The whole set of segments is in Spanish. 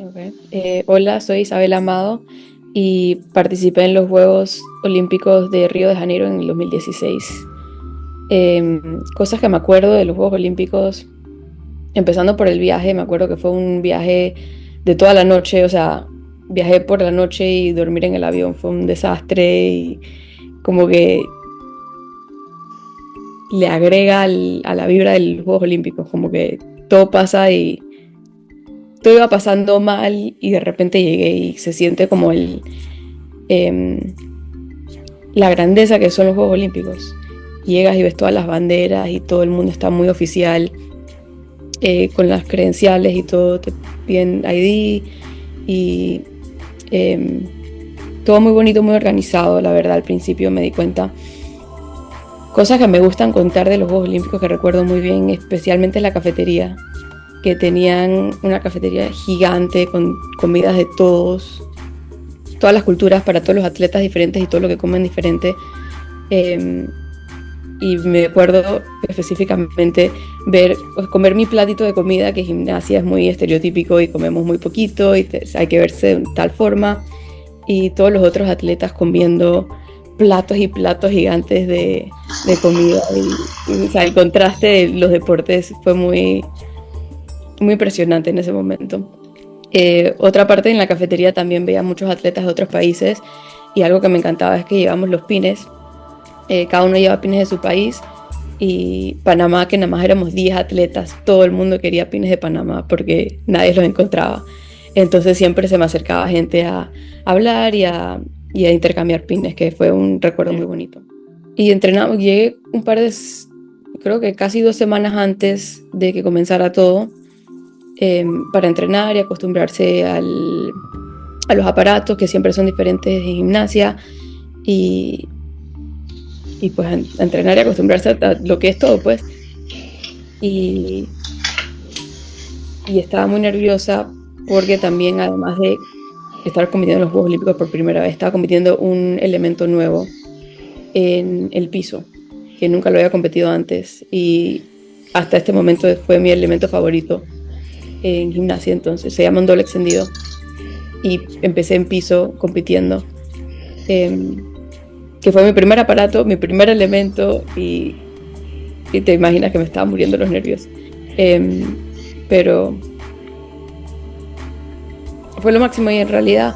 Ok. Hola, soy Isabel Amado y participé en los Juegos Olímpicos de Río de Janeiro en el 2016. Cosas que me acuerdo de los Juegos Olímpicos, empezando por el viaje, me acuerdo que fue un viaje de toda la noche, o sea, viajé por la noche y dormir en el avión fue un desastre y como que le agrega a la vibra de los Juegos Olímpicos, como que todo pasa y todo iba pasando mal y de repente llegué y se siente como em, la grandeza que son los Juegos Olímpicos. Llegas y ves todas las banderas y todo el mundo está muy oficial, con las credenciales y todo, te piden ID y em, todo muy bonito, muy organizado, la verdad, al principio me di cuenta. Cosas que me gustan contar de los Juegos Olímpicos que recuerdo muy bien, especialmente la cafetería, que tenían una cafetería gigante con comidas de todas las culturas para todos los atletas diferentes y todo lo que comen diferente. Eh, y me acuerdo específicamente pues, comer mi platito de comida, que gimnasia es muy estereotípico y comemos muy poquito y hay que verse de tal forma. Y todos los otros atletas comiendo platos y platos gigantes de comida. O sea, el contraste de los deportes fue muy impresionante en ese momento. Otra parte, en la cafetería también veía muchos atletas de otros países y algo que me encantaba es que llevamos los pines, cada uno lleva pines de su país y Panamá, que nada más éramos 10 atletas, todo el mundo quería pines de Panamá porque nadie los encontraba. Entonces siempre se me acercaba gente a hablar y a intercambiar pines, que fue un recuerdo muy bonito. Y entrenamos, llegué creo que casi 2 semanas antes de que comenzara todo, para entrenar y acostumbrarse a los aparatos que siempre son diferentes en gimnasia y, y pues a entrenar y acostumbrarse a lo que es todo pues y, y estaba muy nerviosa porque también además de estar compitiendo en los Juegos Olímpicos por primera vez estaba compitiendo un elemento nuevo en el piso que nunca lo había competido antes y hasta este momento fue mi elemento favorito en gimnasia. Entonces se llama un doble extendido y empecé en piso compitiendo, eh, que fue mi primer aparato, mi primer elemento y te imaginas que me estaba muriendo los nervios, eh, pero fue lo máximo y en realidad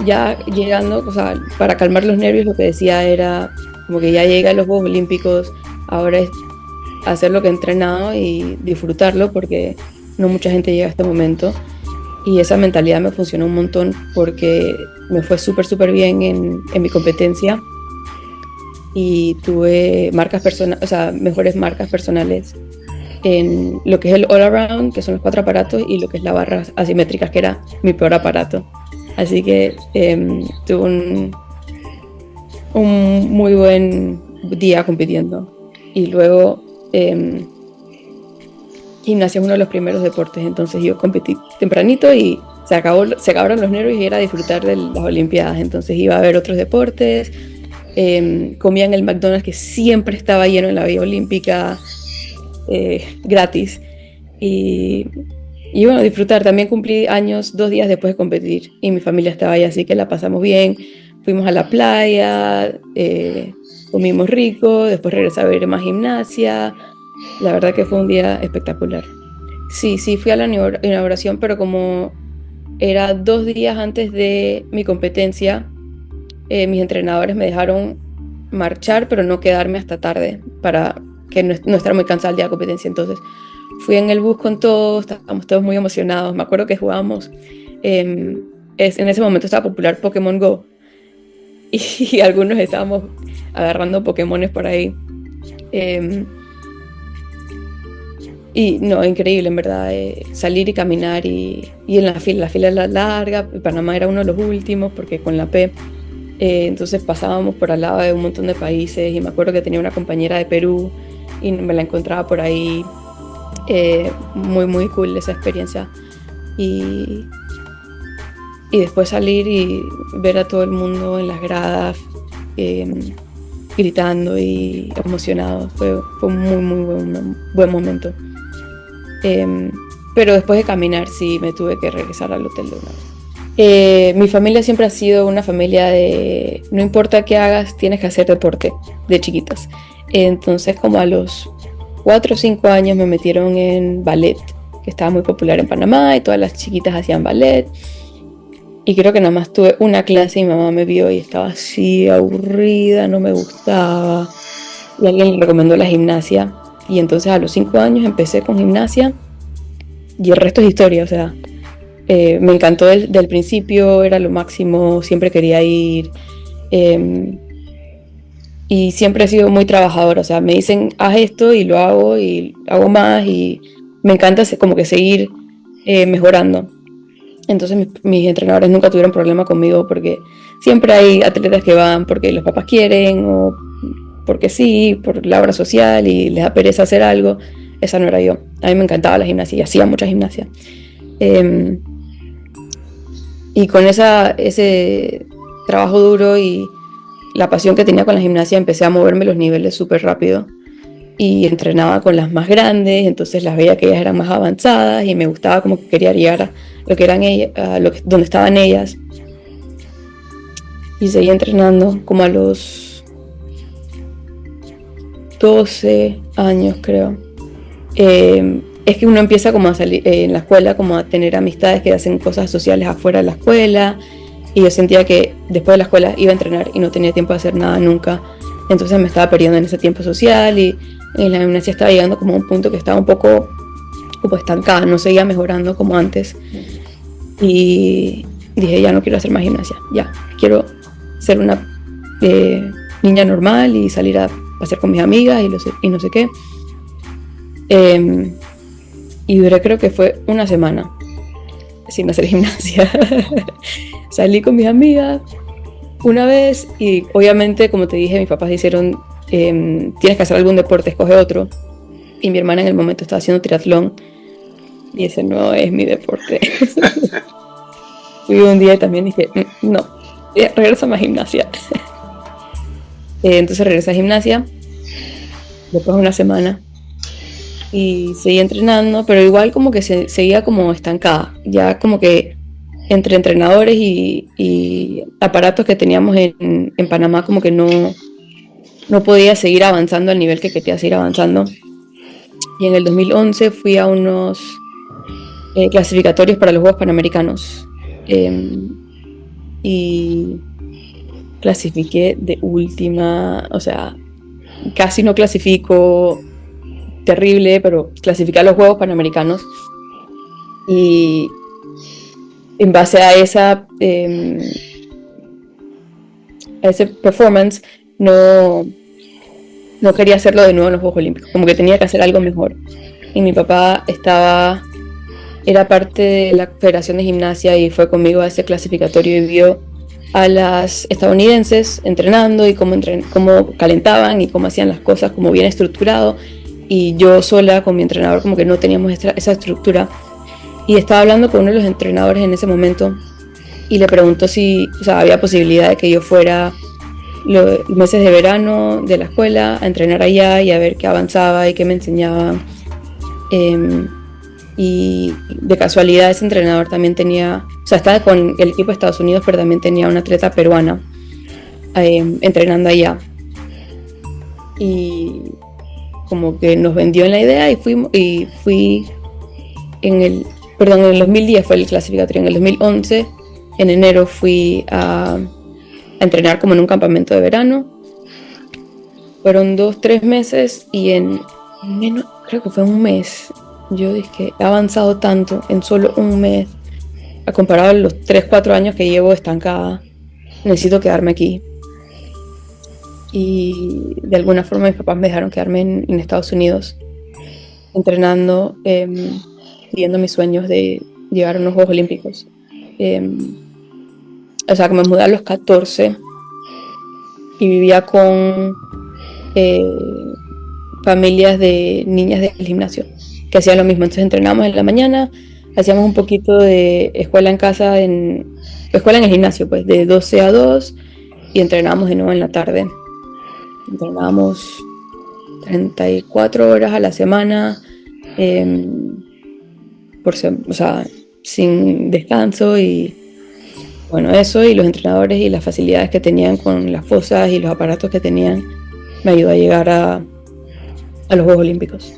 ya llegando, o sea, para calmar los nervios lo que decía era como que ya llegan los Juegos Olímpicos, ahora es hacer lo que he entrenado y disfrutarlo porque no mucha gente llega a este momento. Y esa mentalidad me funcionó un montón porque me fue súper bien en mi competencia y tuve o sea, mejores marcas personales en lo que es el all around, que son los 4 aparatos, y lo que es la barra asimétrica, que era mi peor aparato. Así que tuve un muy buen día compitiendo. Y luego gimnasia es uno de los primeros deportes, entonces yo competí tempranito y se acabaron los nervios y era disfrutar de las Olimpiadas. Entonces iba a ver otros deportes, comía en el McDonald's que siempre estaba lleno en la Vía Olímpica, gratis. Y, y bueno, disfrutar. También cumplí años 2 días después de competir y mi familia estaba ahí, así que la pasamos bien. Fuimos a la playa, comimos rico, después regresé a ver más gimnasia. La verdad que fue un día espectacular. Sí, sí, fui a la inauguración, pero como era 2 días antes de mi competencia, mis entrenadores me dejaron marchar, pero no quedarme hasta tarde para que no estar muy cansada el día de competencia. Entonces fui en el bus con todos, estábamos todos muy emocionados. Me acuerdo que jugábamos, en ese momento estaba popular Pokémon Go y algunos estábamos agarrando Pokémones por ahí. Eh, Y no, increíble, en verdad, salir y caminar y en la fila era larga, Panamá era uno de los últimos porque con la P, entonces pasábamos por al lado de un montón de países y me acuerdo que tenía una compañera de Perú y me la encontraba por ahí, muy cool esa experiencia y, y después salir y ver a todo el mundo en las gradas, eh, gritando y emocionado, fue un muy buen momento. Eh, pero después de caminar sí me tuve que regresar al hotel de una vez. Mi familia siempre ha sido una familia de no importa qué hagas, tienes que hacer deporte de chiquitas. Entonces como a los 4 o 5 años me metieron en ballet, que estaba muy popular en Panamá y todas las chiquitas hacían ballet. Y creo que nada más tuve una clase y mi mamá me vio y estaba así aburrida, no me gustaba. Y alguien le recomendó la gimnasia. Y entonces a los 5 años empecé con gimnasia y el resto es historia, o sea, me encantó del principio, era lo máximo, siempre quería ir. Y siempre he sido muy trabajadora, o sea, me dicen haz esto y lo hago y hago más y me encanta como que seguir mejorando. Entonces mis entrenadores nunca tuvieron problema conmigo porque siempre hay atletas que van porque los papás quieren o porque sí, por la obra social y les da pereza hacer algo. Esa no era yo. A mí me encantaba la gimnasia y hacía mucha gimnasia. Y con ese trabajo duro y la pasión que tenía con la gimnasia empecé a moverme los niveles súper rápido y entrenaba con las más grandes, entonces las veía que ellas eran más avanzadas y me gustaba como que quería llegar a lo que eran ellas, donde estaban ellas. Y seguí entrenando como a los 12 años creo. Es que uno empieza como a salir en la escuela, como a tener amistades que hacen cosas sociales afuera de la escuela, y yo sentía que después de la escuela iba a entrenar y no tenía tiempo de hacer nada nunca, entonces me estaba perdiendo en ese tiempo social y en la gimnasia estaba llegando como a un punto que estaba un poco como estancada, no seguía mejorando como antes y dije ya no quiero hacer más gimnasia, ya quiero ser una niña normal y salir a pasear con mis amigas y no sé qué. Y duré creo que fue una semana sin hacer gimnasia. Salí con mis amigas una vez y obviamente, como te dije, mis papás dijeron tienes que hacer algún deporte, escoge otro. Y mi hermana en el momento estaba haciendo triatlón y ese no es mi deporte. Fui un día y también dije no, regresa más gimnasia. Entonces regresé a gimnasia después de una semana y seguí entrenando, pero igual como que seguía como estancada, ya como que entre entrenadores y aparatos que teníamos en Panamá como que no podía seguir avanzando al nivel que quería seguir avanzando. Y en el 2011 fui a unos clasificatorios para los Juegos Panamericanos y clasifiqué de última, o sea, casi no clasifico, terrible, pero clasifiqué a los Juegos Panamericanos y en base a ese performance no quería hacerlo de nuevo en los Juegos Olímpicos, como que tenía que hacer algo mejor. Y mi papá era parte de la Federación de Gimnasia y fue conmigo a ese clasificatorio y vio a las estadounidenses entrenando y cómo calentaban y cómo hacían las cosas como bien estructurado, y yo sola con mi entrenador como que no teníamos esa estructura. Y estaba hablando con uno de los entrenadores en ese momento y le preguntó si había posibilidad de que yo fuera los meses de verano de la escuela a entrenar allá y a ver qué avanzaba y qué me enseñaban. Y de casualidad ese entrenador también estaba con el equipo de Estados Unidos, pero también tenía una atleta peruana entrenando allá. Y como que nos vendió en la idea y fui en el 2010 fue el clasificatorio. En el 2011, en enero, fui a entrenar como en un campamento de verano. Fueron 2-3 meses y en menos, creo que fue un mes, yo dije, he avanzado tanto en solo un mes, a comparado a los 3-4 años que llevo estancada, necesito quedarme aquí. Y de alguna forma mis papás me dejaron quedarme en Estados Unidos, entrenando, siguiendo mis sueños de llegar a unos Juegos Olímpicos. O sea, que me mudé a los 14 y vivía con familias de niñas del gimnasio que hacían lo mismo. Entonces entrenábamos en la mañana, hacíamos un poquito de escuela en casa, escuela en el gimnasio, pues de 12 a 2, y entrenábamos de nuevo en la tarde. Entrenábamos 34 horas a la semana, o sea, sin descanso y bueno, eso y los entrenadores y las facilidades que tenían con las fosas y los aparatos que tenían me ayudó a llegar a los Juegos Olímpicos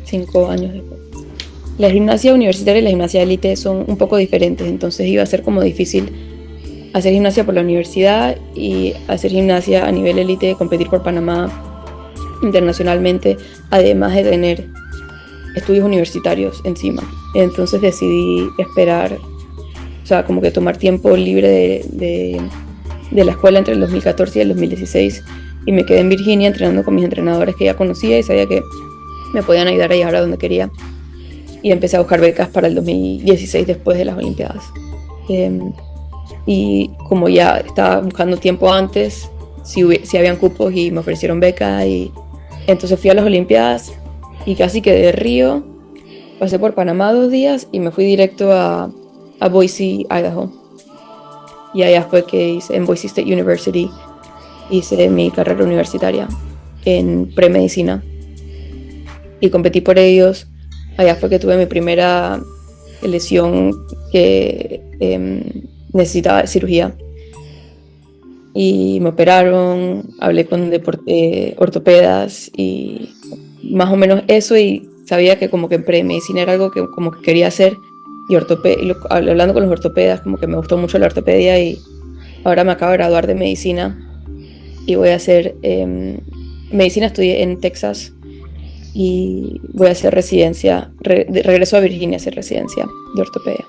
5 años después. La gimnasia universitaria y la gimnasia élite son un poco diferentes, entonces iba a ser como difícil hacer gimnasia por la universidad y hacer gimnasia a nivel élite, competir por Panamá internacionalmente, además de tener estudios universitarios encima. Entonces decidí esperar, o sea, como que tomar tiempo libre de la escuela entre el 2014 y el 2016 y me quedé en Virginia entrenando con mis entrenadores que ya conocía y sabía que me podían ayudar a llegar a donde quería. Y empecé a buscar becas para el 2016 después de las Olimpiadas. Y como ya estaba buscando tiempo antes, si habían cupos y me ofrecieron beca, y entonces fui a las Olimpiadas y casi que de Río pasé por Panamá 2 días y me fui directo a Boise, Idaho. Y allá fue que hice, en Boise State University, hice mi carrera universitaria en premedicina y competí por ellos. Allá fue que tuve mi primera lesión que necesitaba cirugía y me operaron, hablé con ortopedas y más o menos eso, y sabía que como que premedicina era algo que como que quería hacer, y hablando con los ortopedas como que me gustó mucho la ortopedia y ahora me acabo de graduar de medicina y voy a hacer medicina. Estudié en Texas y voy a hacer residencia, regreso a Virginia a hacer residencia de ortopedia.